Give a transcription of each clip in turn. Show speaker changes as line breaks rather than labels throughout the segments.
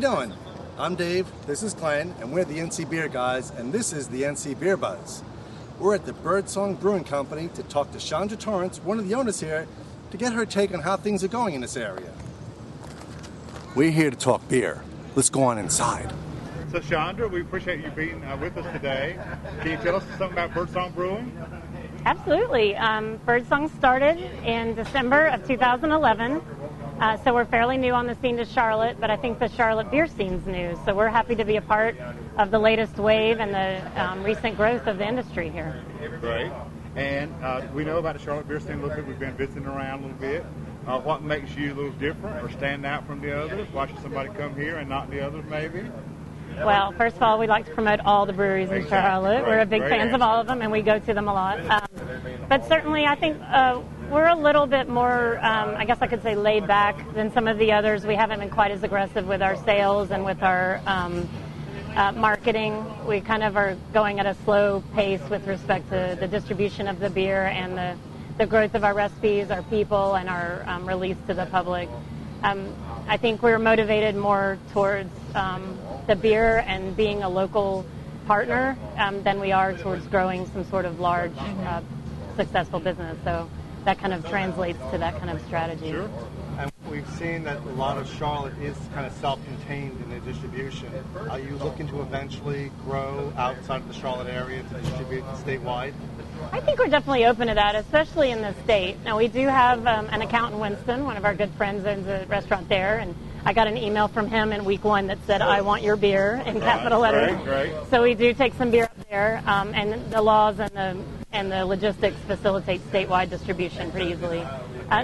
doing? I'm Dave, this is Glenn, and we're the NC Beer guys, and this is the NC Beer Buzz. We're at the Birdsong Brewing Company to talk to Chandra Torrence, one of the owners here, to get her take on how things are going in this area. We're here to talk beer. Let's go on inside.
So Chandra, we appreciate you being with us today. Can you tell us something about Birdsong Brewing?
Absolutely. Birdsong started in December of 2011. So we're fairly new on the scene to Charlotte, but I think the Charlotte beer scene's new. So we're happy to be a part of the latest wave and the recent growth of the industry here.
Great. And we know about the Charlotte beer scene a little bit. We've been visiting around a little bit. What makes you a little different or stand out from the others? Why should somebody come here and not the others maybe?
Well, first of all, we like to promote all the breweries in Charlotte. We're big fans of all of them, and we go to them a lot. But certainly, I think we're a little bit more, I guess I could say, laid back than some of the others. We haven't been quite as aggressive with our sales and with our marketing. We kind of are going at a slow pace with respect to the distribution of the beer and the growth of our recipes, our people, and our release to the public. I think we're motivated more towards the beer and being a local partner than we are towards growing some sort of large, successful business. So that kind of translates to that kind of strategy.
Sure.
And we've seen that a lot of Charlotte is kind of self-contained in their distribution. Are you looking to eventually grow outside of the Charlotte area to distribute statewide?
I think we're definitely open to that, especially in the state. Now, we do have an account in Winston. One of our good friends owns a restaurant there, and I got an email from him in week 1 that said, "I want your beer," in capital letters.
Great.
So we do take some beer up there, and the laws and the logistics facilitate statewide distribution pretty easily.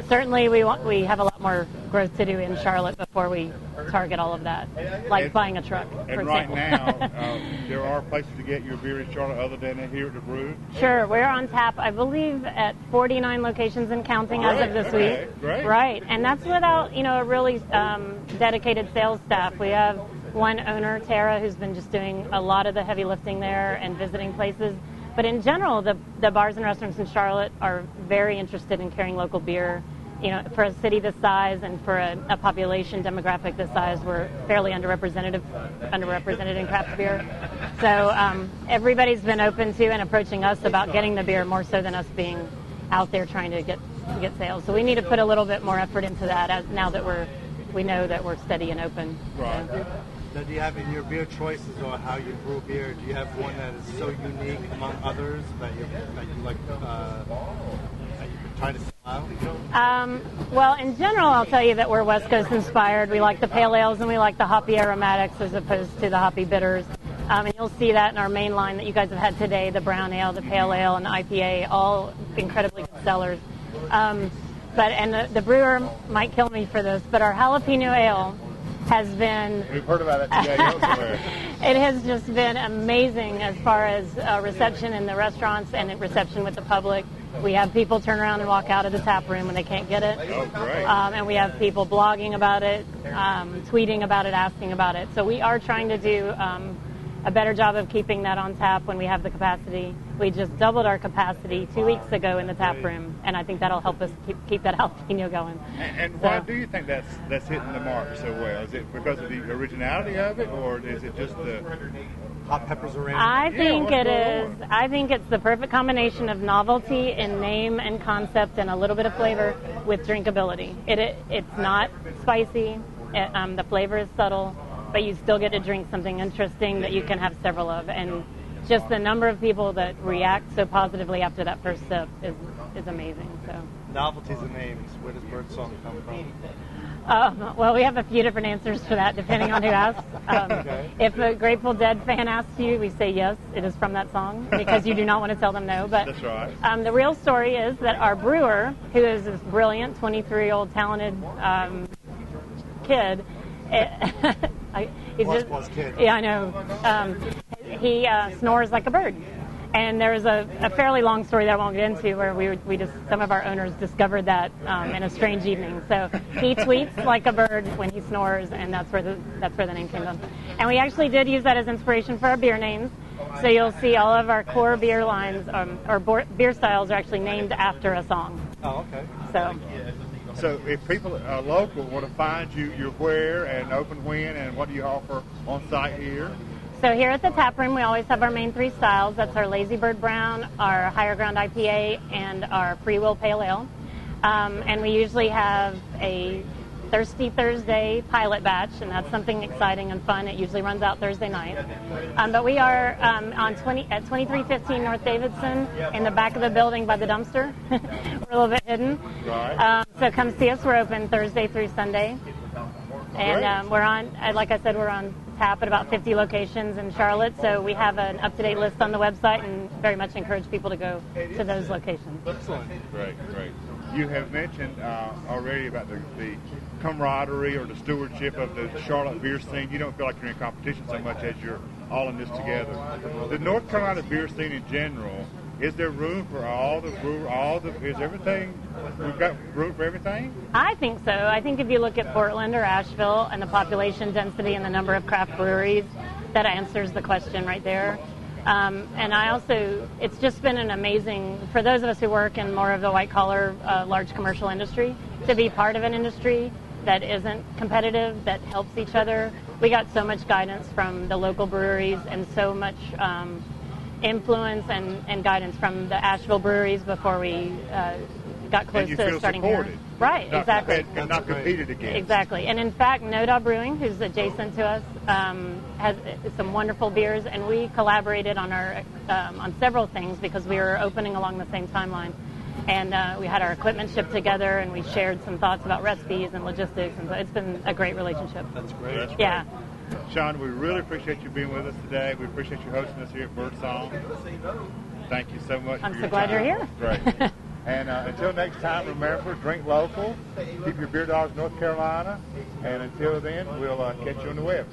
Certainly, we have a lot more growth to do in Charlotte before we target all of that, like buying a truck, for
And
example.
right now, there are places to get your beer in Charlotte other than here at the brew?
Sure, we're on tap, I believe, at 49 locations and counting as of this week.
Great.
Right, and that's without, a really dedicated sales staff. We have one owner, Tara, who's been just doing a lot of the heavy lifting there and visiting places. But in general, the bars and restaurants in Charlotte are very interested in carrying local beer. For a city this size and for a population demographic this size, we're fairly underrepresented in craft beer. So everybody's been open to and approaching us about getting the beer more so than us being out there trying to get sales. So we need to put a little bit more effort into that now that we know that we're steady and open.
Right.
So.
Now, do you have in your beer choices or how you brew beer, do you have one that is so unique among others that you like that you try to sell out?
Well, in general, I'll tell you that we're West Coast inspired. We like the pale ales and we like the hoppy aromatics as opposed to the hoppy bitters. And you'll see that in our main line that you guys have had today, the brown ale, the pale ale, and the IPA, all incredibly good sellers. But the brewer might kill me for this, but our jalapeno ale has been...
We've heard about it today elsewhere.
It has just been amazing as far as reception in the restaurants and reception with the public. We have people turn around and walk out of the Taproom when they can't get it.
Oh, great.
And we have people blogging about it, tweeting about it, asking about it. So we are trying to do a better job of keeping that on tap when we have the capacity. We just doubled our capacity 2 weeks ago in the Taproom, and I think that'll help us keep that jalapeno going.
And why do you think that's hitting the mark so well? Is it because of the originality of it, or is it just the
Hot peppers around?
I think it is. I think it's the perfect combination of novelty in name and concept and a little bit of flavor with drinkability. It's not spicy. The flavor is subtle, but you still get to drink something interesting that you can have several of. And just the number of people that react so positively after that first sip is amazing. So
Novelties and names. Where does Birdsong come from?
Well, we have a few different answers for that, depending on who asks.
Okay.
If a Grateful Dead fan asks you, we say yes, it is from that song, because you do not want to tell them no. But
That's right.
The real story is that our brewer, who is this brilliant 23-year-old talented kid,
Plus kid.
Yeah, I know. He snores like a bird. And there's a fairly long story that I won't get into where we just some of our owners discovered that in a strange evening. So he tweets like a bird when he snores, and that's where the name came from. And we actually did use that as inspiration for our beer names. So you'll see all of our core beer lines or beer styles are actually named after a song.
Oh, okay.
So if people local want to find you, you're where and open when, and what do you offer on site here?
So here at the Taproom, we always have our main 3 styles. That's our Lazy Bird Brown, our Higher Ground IPA, and our Free Will Pale Ale. And we usually have a Thirsty Thursday pilot batch, and that's something exciting and fun. It usually runs out Thursday night. But we are at 2315 North Davidson in the back of the building by the dumpster. We're a little bit hidden.
Right.
So come see us. We're open Thursday through Sunday. And we're on, like I said, we're on tap at about 50 locations in Charlotte. So we have an up-to-date list on the website and very much encourage people to go to those locations.
Excellent. Great. You have mentioned already about the camaraderie or the stewardship of the Charlotte beer scene. You don't feel like you're in competition so much as you're all in this together. The North Carolina beer scene in general, is there room for all the brewer, is everything, we've got room for everything?
I think so. I think if you look at Portland or Asheville and the population density and the number of craft breweries, that answers the question right there. And I also, it's just been an amazing, for those of us who work in more of the white-collar, large commercial industry, to be part of an industry that isn't competitive, that helps each other. We got so much guidance from the local breweries and so much influence and guidance from the Asheville breweries before we got close to starting
supported.
here. Right, exactly.
And not competed against.
Exactly. And in fact, NoDa Brewing, who's adjacent to us, has some wonderful beers, and we collaborated on our on several things because we were opening along the same timeline. And we had our equipment shipped together, and we shared some thoughts about recipes and logistics, and so it's been a great relationship.
That's great.
Yeah.
Sean, we really appreciate you being with us today. We appreciate you hosting us here at Birdsong. Thank you so much.
I'm so glad you're here.
Great. And until next time, remember, drink local, keep your beer dogs North Carolina, and until then, we'll catch you on the web.